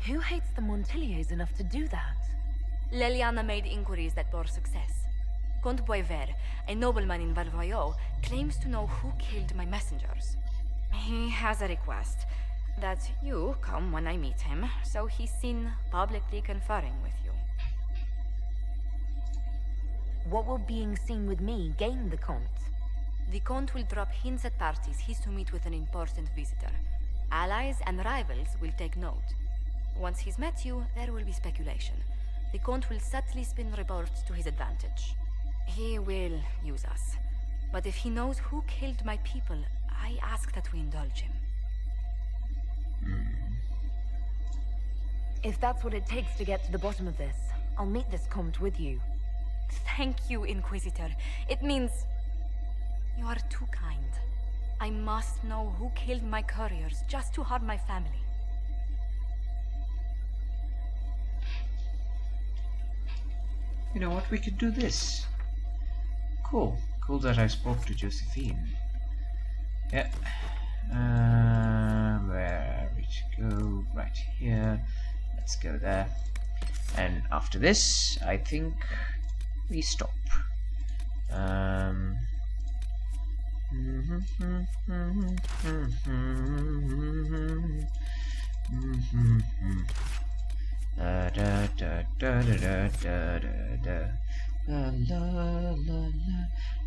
Who hates the Montiliers enough to do that? Leliana made inquiries that bore success. Comte Boisvert, a nobleman in Val Royeaux, claims to know who killed my messengers. He has a request that you come when I meet him, so he's seen publicly conferring with you. What will being seen with me gain the Comte? The Comte will drop hints at parties he's to meet with an important visitor. Allies and rivals will take note. Once he's met you, there will be speculation. The Comte will subtly spin reports to his advantage. He will use us. But if he knows who killed my people, I ask that we indulge him. If that's what it takes to get to the bottom of this, I'll meet this Comte with you. Thank you, Inquisitor. It means... You are too kind. I must know who killed my couriers just to harm my family. You know what? We could do this. Cool. Cool that I spoke to Josephine. Yeah. Where are we to go? Right here. Let's go there. And after this, I think we stop.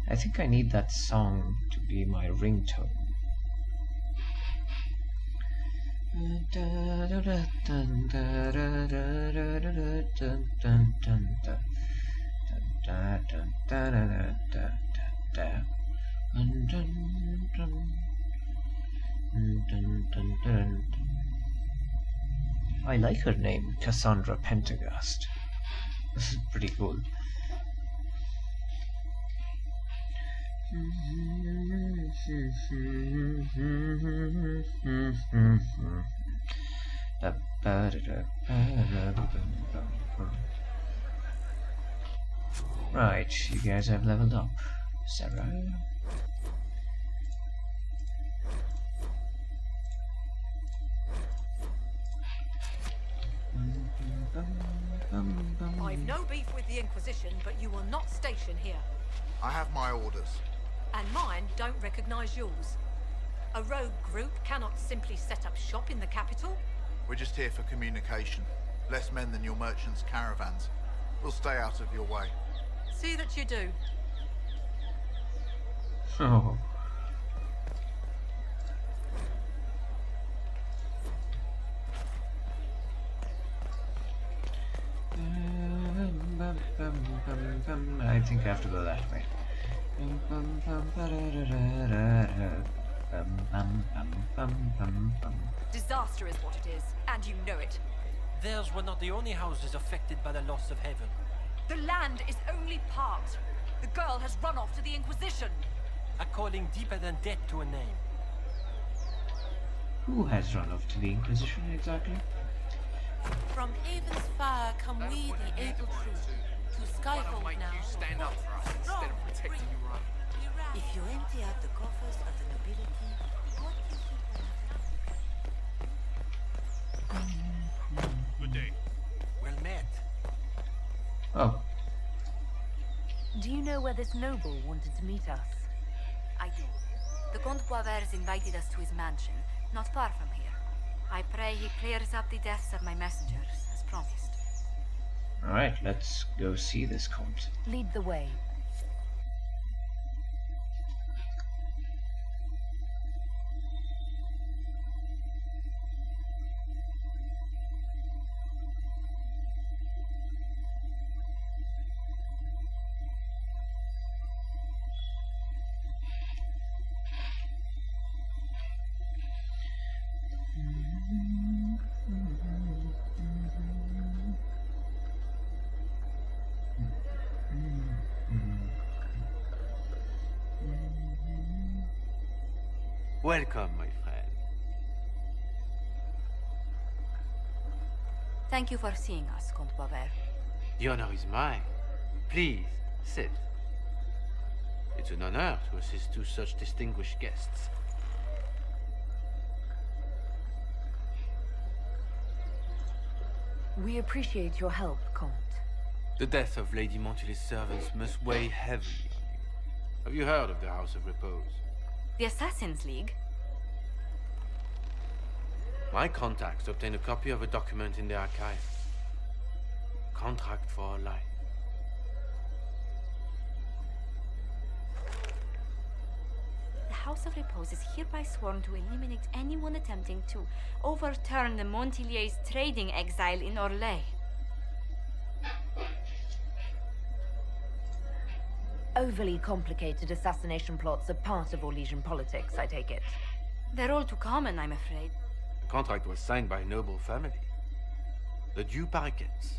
I think I need that song to be my ringtone. I like her name, Cassandra Pentagast. This is pretty cool. Right, you guys have leveled up. Sarah. I've no beef with the Inquisition, but you are not stationed here. I have my orders. And mine don't recognize yours. A rogue group cannot simply set up shop in the capital. We're just here for communication. Less men than your merchants' caravans. We'll stay out of your way. See that you do. Oh. I think I have to go that way. Disaster is what it is, and you know it. Theirs were not the only houses affected by the loss of heaven. The land is only part. The girl has run off to the Inquisition. A calling deeper than death to a name. Who has run off to the Inquisition exactly? From Haven's fire come we, the able true. To Skyhold now. Stand up for us instead of protecting your own. If you empty out the coffers of the nobility, what do you think? Good day. Well met. Oh. Do you know where this noble wanted to meet us? I do. The Comte Poivers invited us to his mansion, not far from here. I pray he clears up the deaths of my messengers, as promised. Alright, let's go see this Comte. Lead the way. Welcome, my friend. Thank you for seeing us, Comte Poivers. The honor is mine. Please, sit. It's an honor to assist two such distinguished guests. We appreciate your help, Comte. The death of Lady Montily's servants must weigh heavily on you. Have you heard of the House of Repose? The Assassin's League? My contacts obtained a copy of a document in the archive. Contract for life. The House of Repose is hereby sworn to eliminate anyone attempting to overturn the Montiliers' trading exile in Orlais. Overly complicated assassination plots are part of Orlesian politics, I take it. They're all too common, I'm afraid. The contract was signed by a noble family. The Du Paraquets.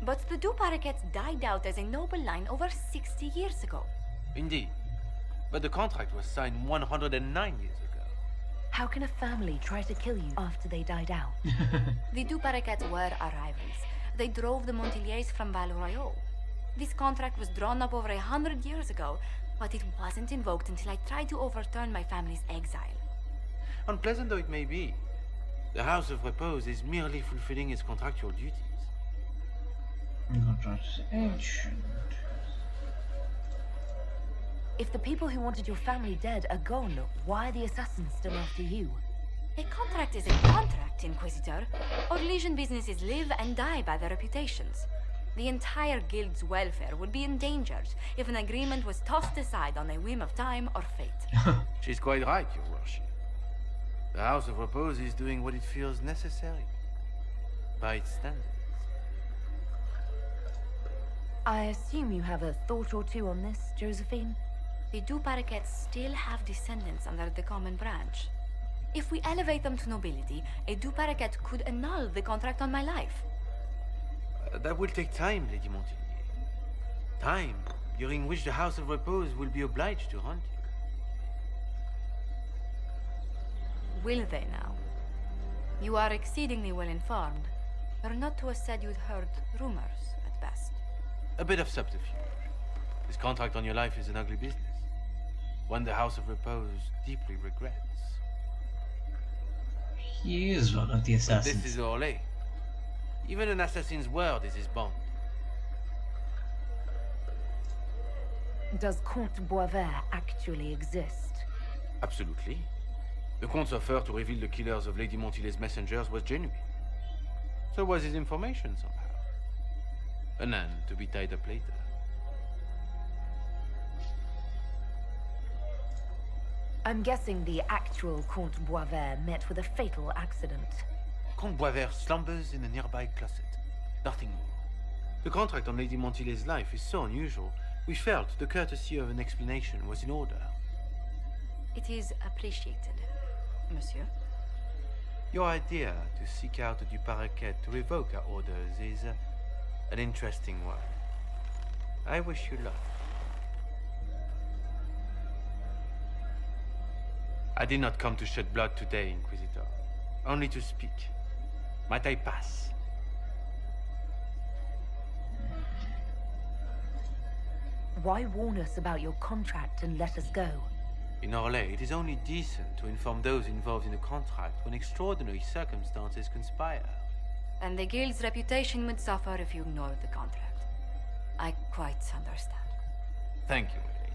But the Du Paraquets died out as a noble line over 60 years ago. Indeed. But the contract was signed 109 years ago. How can a family try to kill you after they died out? The Du Paraquets were our rivals. They drove the Montiliers from Val Royal. This contract was drawn up over 100 years ago, but it wasn't invoked until I tried to overturn my family's exile. Unpleasant though it may be, the House of Repose is merely fulfilling its contractual duties. Contract is ancient. If the people who wanted your family dead are gone, why are the assassins still after you? A contract is a contract, Inquisitor. Orlesian businesses live and die by their reputations. The entire guild's welfare would be endangered if an agreement was tossed aside on a whim of time or fate. She's quite right, Your Worship. The House of Repose is doing what it feels necessary, by its standards. I assume you have a thought or two on this, Josephine? The Du Paraquets still have descendants under the common branch. If we elevate them to nobility, a Du Paraquet could annul the contract on my life. That will take time, Lady Montilier. Time during which the House of Repose will be obliged to hunt you. Will they now? You are exceedingly well informed. You're not to have said you'd heard rumors, at best. A bit of subterfuge. This contract on your life is an ugly business. One the House of Repose deeply regrets. He is one of the But assassins. this is Orlais. Even an assassin's word is his bond. Does Comte Boisvert actually exist? Absolutely. The Comte's offer to reveal the killers of Lady Montilier's messengers was genuine. So was his information somehow. An end to be tied up later. I'm guessing the actual Comte Boisvert met with a fatal accident. Comte Boisvert slumbers in a nearby closet. Nothing more. The contract on Lady Montilier's life is so unusual, we felt the courtesy of an explanation was in order. It is appreciated, monsieur. Your idea to seek out the Du Paraquet to revoke our orders is an interesting one. I wish you luck. I did not come to shed blood today, Inquisitor. Only to speak. Might I pass? Why warn us about your contract and let us go? In Orlais, it is only decent to inform those involved in a contract when extraordinary circumstances conspire. And the guild's reputation would suffer if you ignored the contract. I quite understand. Thank you, my lady.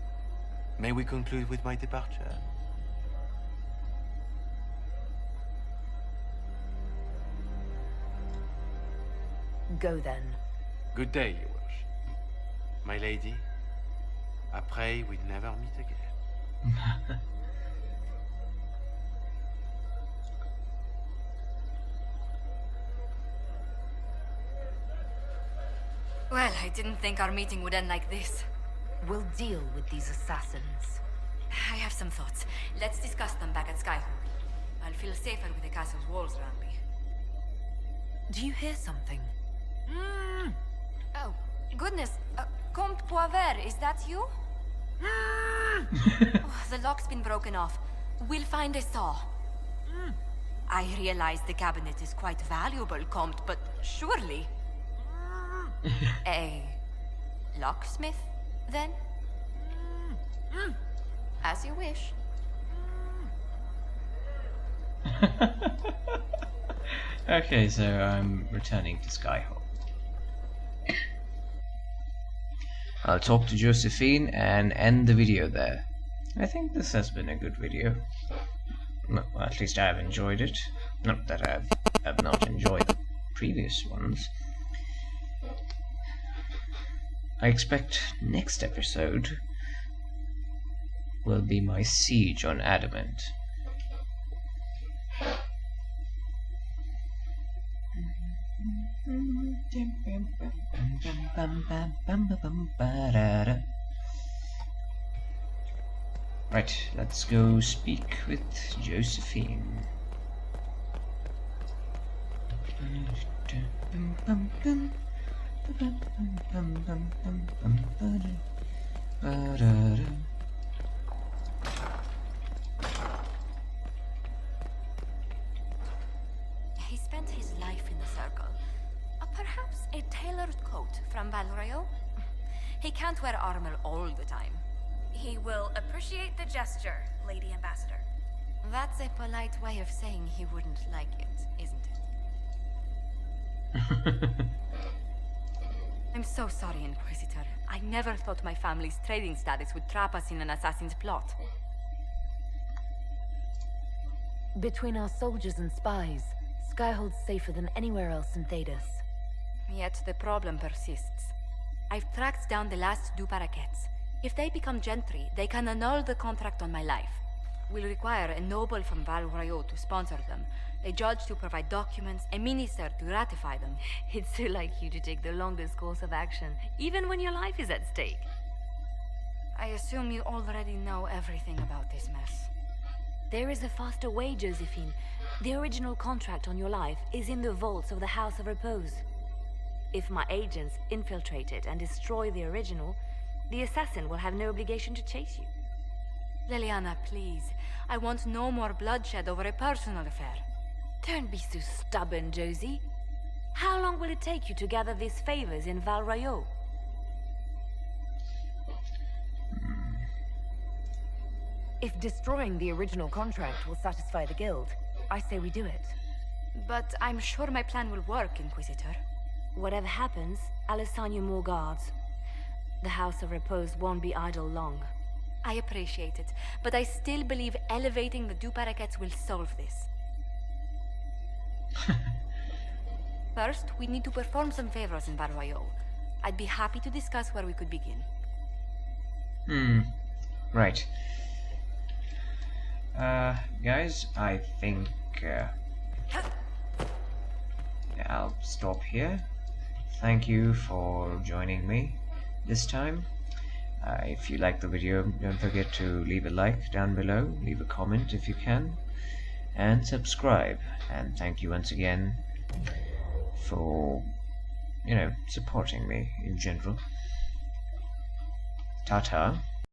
May we conclude with my departure? Go then. Good day, Your Worship. My lady, I pray we never meet again. Well, I didn't think our meeting would end like this. We'll deal with these assassins. I have some thoughts. Let's discuss them back at Skyhold. I'll feel safer with the castle's walls around me. Do you hear something? Oh, goodness. Comte Boisvert, is that you? Oh, the lock's been broken off. We'll find a saw. I realize the cabinet is quite valuable, Comte, but surely... A locksmith, then? As you wish. Okay, so I'm returning to Skyhold. I'll talk to Josephine and end the video there. I think this has been a good video. Well, at least I have enjoyed it. Not that I have not enjoyed the previous ones. I expect next episode will be my siege on Adamant. Right, let's go speak with Josephine. He spent his life in the circle. Perhaps a tailored coat from Valrayo? He can't wear armor all the time. He will appreciate the gesture, Lady Ambassador. That's a polite way of saying he wouldn't like it, isn't it? I'm so sorry, Inquisitor. I never thought my family's trading status would trap us in an assassin's plot. Between our soldiers and spies, Skyhold's safer than anywhere else in Thedas. Yet the problem persists. I've tracked down the last two parakeets. If they become gentry, they can annul the contract on my life. We'll require a noble from Val Royaux to sponsor them, a judge to provide documents, a minister to ratify them. It's so like you to take the longest course of action, even when your life is at stake. I assume you already know everything about this mess. There is a faster way, Josephine. The original contract on your life is in the vaults of the House of Repose. If my agents infiltrate it and destroy the original, the assassin will have no obligation to chase you. Liliana, please. I want no more bloodshed over a personal affair. Don't be so stubborn, Josie. How long will it take you to gather these favors in Val Royaux? If destroying the original contract will satisfy the guild, I say we do it. But I'm sure my plan will work, Inquisitor. Whatever happens, I'll assign you more guards. The House of Repose won't be idle long. I appreciate it, but I still believe elevating the Duparaquets will solve this. First, we need to perform some favors in Barroyo. I'd be happy to discuss where we could begin. Right. Guys, I think I'll stop here. Thank you for joining me this time. If you like the video, don't forget to leave a like down below, leave a comment if you can, and subscribe. And thank you once again for, supporting me in general. Ta-ta.